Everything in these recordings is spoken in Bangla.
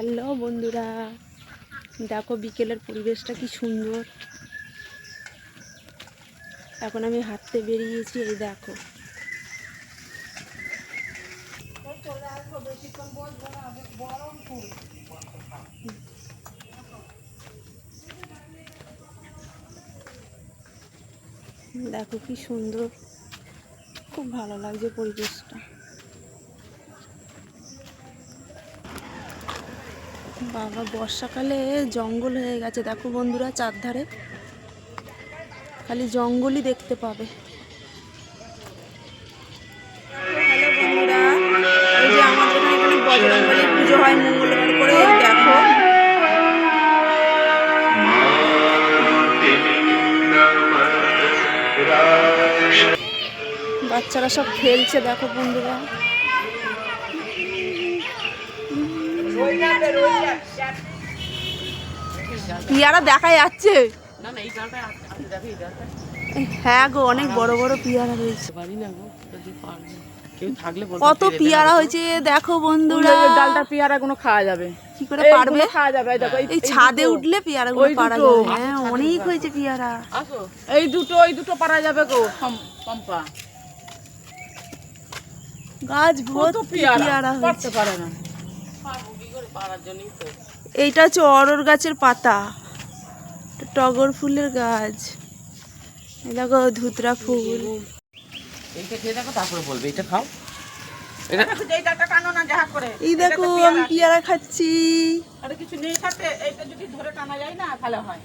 হ্যালো বন্ধুরা, দেখো বিকেলের পরিবেশটা কি সুন্দর। এখন আমি হাঁটতে বেরিয়েছি, এই দেখো। দেখো কি সুন্দর, খুব ভালো লাগছে পরিবেশটা। বাবা, বর্ষাকালে জঙ্গল হয়ে গেছে দেখো বন্ধুরা, চারধারে খালি জঙ্গলই দেখতে পাবে। হ্যালো বন্ধুরা, এই যে আমাদের এখানে বজরংবলী পুজো হয় মঙ্গলবার করে, এই দেখো। বাচ্চারা সব খেলছে দেখো বন্ধুরা। পিয়ারা দেখা যাচ্ছে। হ্যাঁ গো, অনেক বড় বড় পিয়ারা রয়েছে। কত পিয়ারা হয়েছে দেখো বন্ধুরা। ডালটা পিয়ারা গুলো খাওয়া যাবে কি করে পারবে? খাওয়া যাবে। এই ছাদে উঠলে পিয়ারা গুলো পারা যাবে। হ্যাঁ, অনেক হয়েছে পিয়ারা। এই দুটো পারা যাবে গো পম্পা। গাছ ভর্তি পিয়ারা পারতে পারে না। এইটা হচ্ছে অরর গাছের পাতা, টগর ফুলের গাছ। এই দেখো ধুতরা ফুল। এইটা খেয়ে দেখো, তারপরে বলবে এটা খাও। এইটা টানো না যাহা করে। এই দেখো আমি পিয়ারা খাচ্ছি। আরে কিছু নেই খাতে, এইটা যদি ধরে টানা যায় না তাহলে হয়।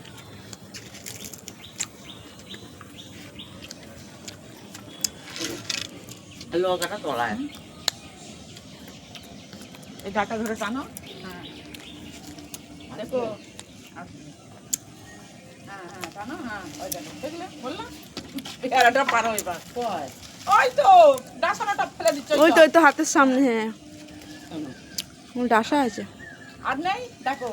লঙ্কাটা তলায় এই ডাটা ধরে টানো। হ্যাঁ দেখো, হ্যাঁ টানো। হ্যাঁ ওই দেখো, দেখলে বললাম পেয়ারাটা পারো এবার। ওই তো ডাসাটা ফেলে দিচ্ছ। ওই তো হাতের সামনে। হ্যাঁ, ডাসা আছে আর নেই দেখো।